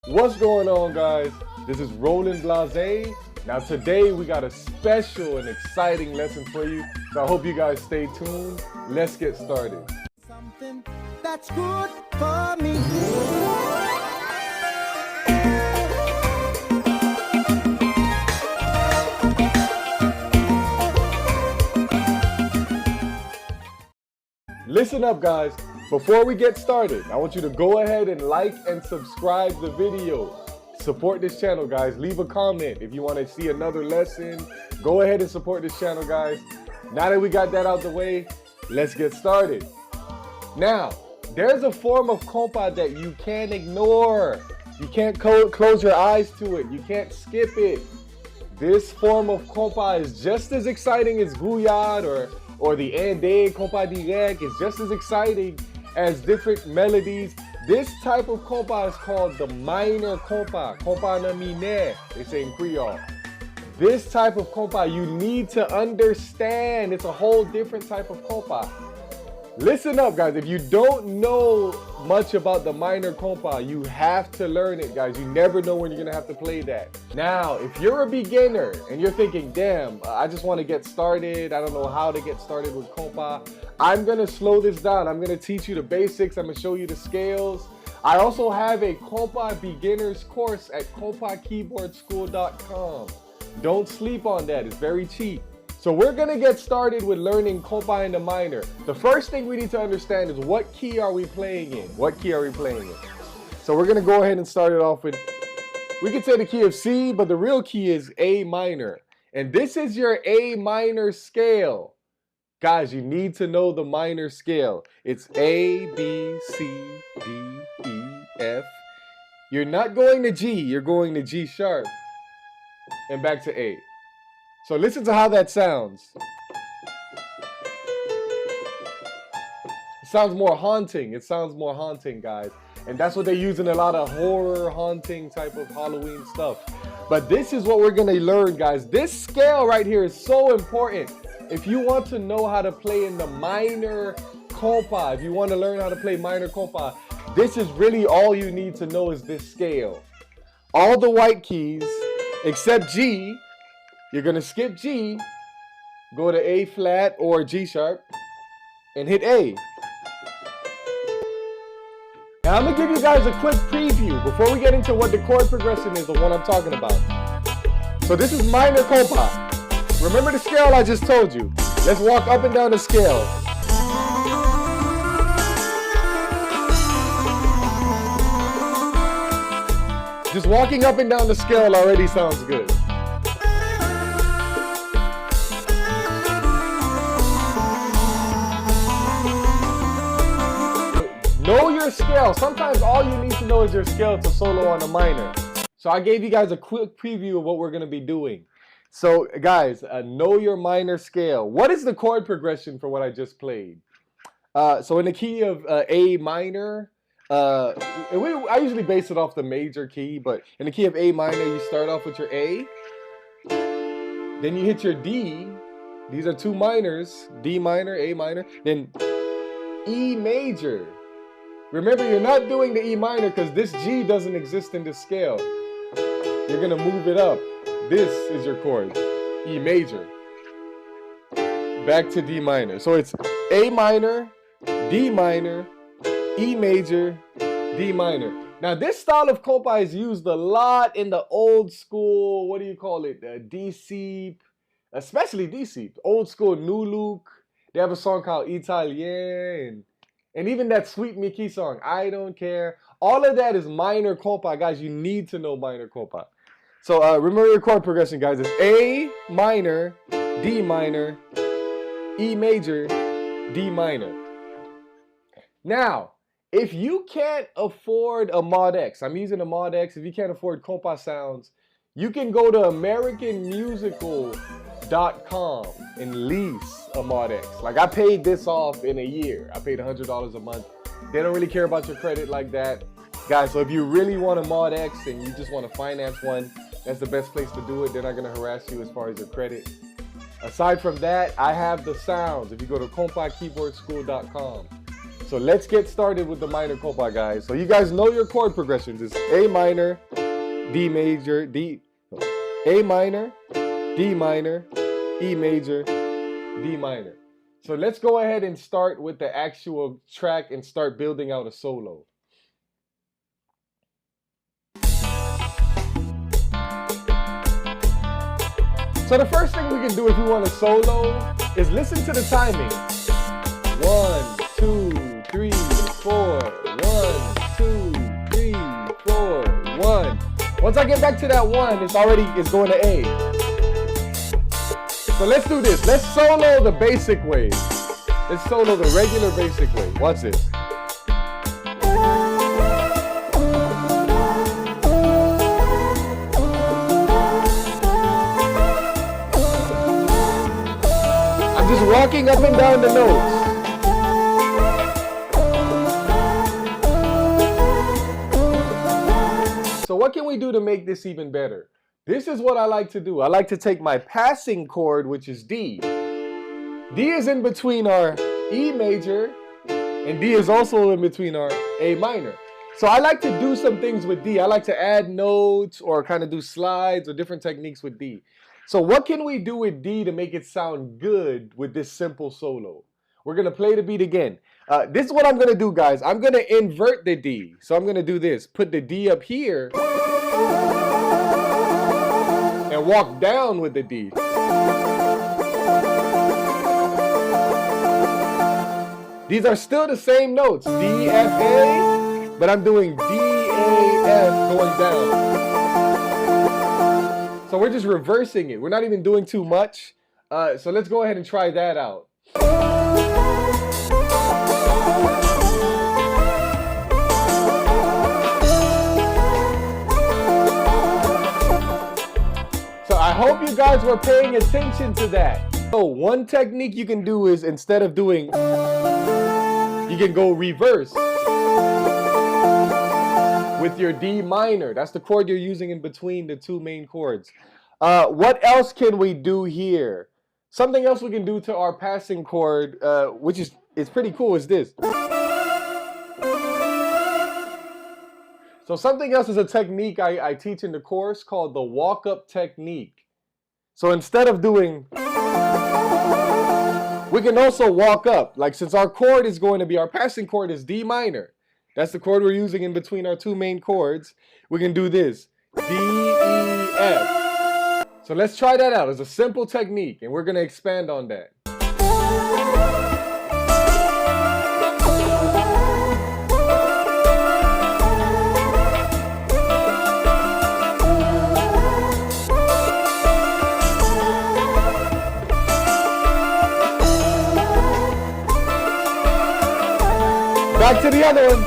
What's going on, guys? This is Roland Blase. Now today we got a special and exciting lesson for you, so I hope you guys stay tuned. Let's get started. Something that's good for me. Listen up, guys. Before we get started, I want you to go ahead and like and subscribe the video. Support this channel, guys. Leave a comment if you want to see another lesson. Go ahead and support this channel, guys. Now that we got that out the way, let's get started. Now, there's a form of kompa that you can't ignore. You can't close your eyes to it. You can't skip it. This form of kompa is just as exciting as guyad or the ende kompa direct. It's just as exciting as different melodies. This type of kompa is called the minor kompa. Kompa na mine, they say in Creole. This type of kompa you need to understand. It's a whole different type of kompa. Listen up, guys. If you don't know much about the minor kompa, you have to learn it, guys. You never know when you're gonna have to play that. Now, if you're a beginner and you're thinking, damn, I just want to get started, I don't know how to get started with kompa, I'm gonna slow this down. I'm gonna teach you the basics. I'm gonna show you the scales. I also have a kompa beginners course at kompakeyboardschool.com. Don't sleep on that. It's very cheap. So we're gonna get started with learning kompa in the minor. The first thing we need to understand is what key are we playing in? What key are we playing in? So we're gonna go ahead and start it off with, we could say the key of C, but the real key is A minor. And this is your A minor scale. Guys, you need to know the minor scale. It's A, B, C, D, E, F. You're not going to G, you're going to G sharp and back to A. So listen to how that sounds. It sounds more haunting. It sounds more haunting, guys. And that's what they use in a lot of horror, haunting type of Halloween stuff. But this is what we're gonna learn, guys. This scale right here is so important. If you want to know how to play in the minor kompa, if you want to learn how to play minor kompa, this is really all you need to know is this scale. All the white keys, except G, you're gonna skip G, go to A flat or G sharp, and hit A. Now I'm gonna give you guys a quick preview before we get into what the chord progression is, the one I'm talking about. So this is minor kompa. Remember the scale I just told you. Let's walk up and down the scale. Just walking up and down the scale already sounds good. Know your scale. Sometimes all you need to know is your scale to solo on a minor. So I gave you guys a quick preview of what we're going to be doing. So guys, know your minor scale. What is the chord progression for what I just played? So in the key of A minor, I usually base it off the major key, but in the key of A minor, you start off with your A. Then you hit your D. These are two minors, D minor, A minor. Then E major. Remember, you're not doing the E minor because this G doesn't exist in this scale. You're gonna move it up. This is your chord, E major. Back to D minor. So it's A minor, D minor, E major, D minor. Now this style of kompa is used a lot in the old school, what do you call it? D-Seep, especially D-Seep. Old school New Look. They have a song called Italien. And even that Sweet Mickey song, I Don't Care. All of that is minor kompa. Guys, you need to know minor kompa. So remember your chord progression, guys. It's A minor, D minor, E major, D minor. Now, if you can't afford a Mod X, I'm using a Mod X. If you can't afford kompa sounds, you can go to AmericanMusical.com and lease a Mod X. Like I paid this off in a year. I paid $100 a month. They don't really care about your credit like that. Guys, so if you really want a Mod X and you just want to finance one, that's the best place to do it. They're not going to harass you as far as your credit. Aside from that, I have the sounds. If you go to kompakeyboardschool.com. So let's get started with the minor Kompa, guys. So you guys know your chord progressions. It's A minor, D major, A minor, D minor, E major, D minor. So let's go ahead and start with the actual track and start building out a solo. So the first thing we can do if we want a solo is listen to the timing. 1, 2, 3, 4. 1, 2, 3, 4. 1. Once I get back to that 1, it's going to A. So let's do this. Let's solo the basic way. Let's solo the regular basic way. Watch this. I'm just walking up and down the notes. So what can we do to make this even better? This is what I like to do. I like to take my passing chord, which is D. D is in between our E major, and D is also in between our A minor. So I like to do some things with D. I like to add notes or kind of do slides or different techniques with D. So what can we do with D to make it sound good with this simple solo? We're going to play the beat again. This is what I'm going to do, guys. I'm going to invert the D. So I'm going to do this. Put the D up here and walk down with the D. These are still the same notes, D, F, A, but I'm doing D, A, F going down. So we're just reversing it. We're not even doing too much. So let's go ahead and try that out. So I hope you guys were paying attention to that. So one technique you can do is instead of doing, you can go reverse with your D minor. That's the chord you're using in between the two main chords. What else can we do here? Something else we can do to our passing chord, which is pretty cool, is this. So something else is a technique I teach in the course called the walk-up technique. So instead of doing, we can also walk up. Like since our chord is going to be, our passing chord is D minor. That's the chord we're using in between our two main chords. We can do this, D, E, F. So let's try that out. It's a simple technique and we're going to expand on that. Back to the other one.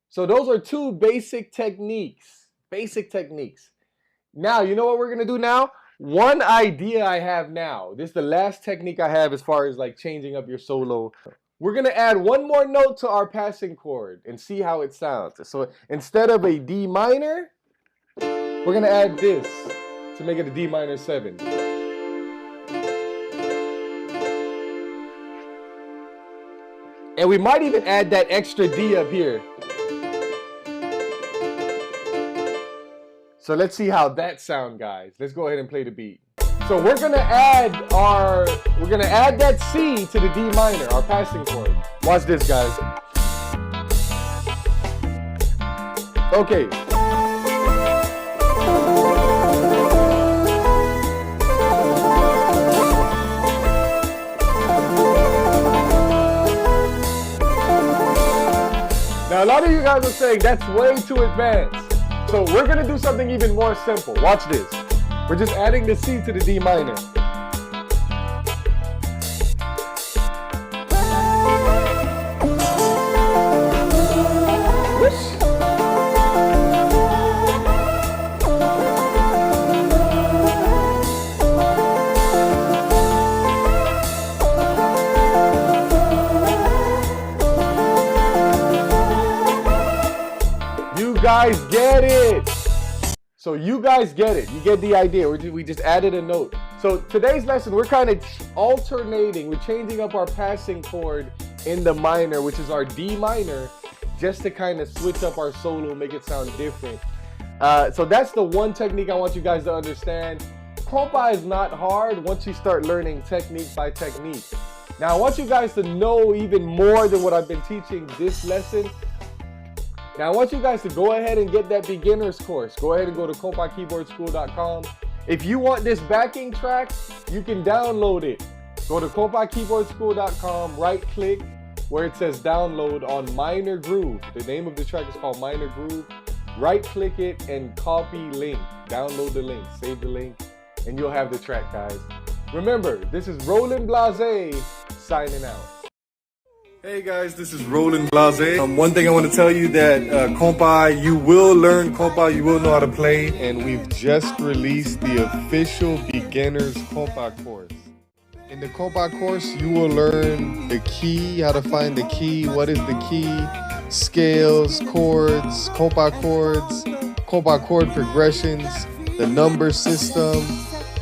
So those are two basic techniques. Now, you know what we're going to do now? One idea I have now. This is the last technique I have as far as like changing up your solo. We're going to add one more note to our passing chord and see how it sounds. So instead of a D minor, we're going to add this to make it a D minor 7. And we might even add that extra D up here. So let's see how that sounds, guys. Let's go ahead and play the beat. So we're gonna add that C to the D minor, our passing chord. Watch this, guys. Okay. Now, a lot of you guys are saying that's way too advanced. So we're going to do something even more simple. Watch this. We're just adding the C to the D minor. Whoosh. You guys get it. So you guys get it. You get the idea. We just added a note. So today's lesson, we're kind of alternating. We're changing up our passing chord in the minor, which is our D minor, just to kind of switch up our solo, make it sound different. So that's the one technique I want you guys to understand. Kompa is not hard once you start learning technique by technique. Now I want you guys to know even more than what I've been teaching this lesson. Now I want you guys to go ahead and get that beginner's course. Go ahead and go to KompaKeyboardSchool.com. If you want this backing track, you can download it. Go to KompaKeyboardSchool.com, right click where it says download on Minor Groove. The name of the track is called Minor Groove. Right click it and copy link. Download the link, save the link, and you'll have the track, guys. Remember, this is Roland Blase signing out. Hey guys, this is Roland Blase. One thing I want to tell you that Kompa, you will learn Kompa, you will know how to play, and we've just released the official beginner's Kompa course. In the Kompa course, you will learn the key, how to find the key, what is the key, scales, chords, Kompa chord progressions, the number system.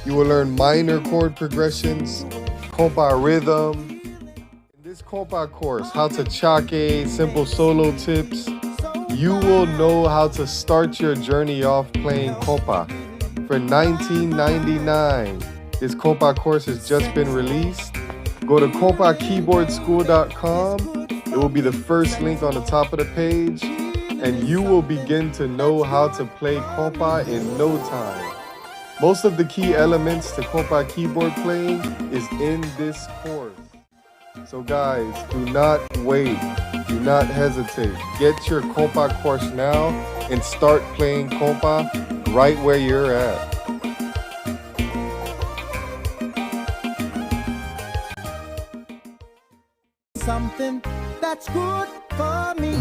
You will learn minor chord progressions, Kompa rhythm. In this Kompa course, how to chaque, simple solo tips. You will know how to start your journey off playing Kompa. For $19.99, this Kompa course has just been released. Go to KompaKeyboardSchool.com. It will be the first link on the top of the page, and you will begin to know how to play Kompa in no time. Most of the key elements to Kompa keyboard playing is in this course. So guys, do not wait, do not hesitate. Get your Kompa course now and start playing Kompa right where you're at. Something that's good for me.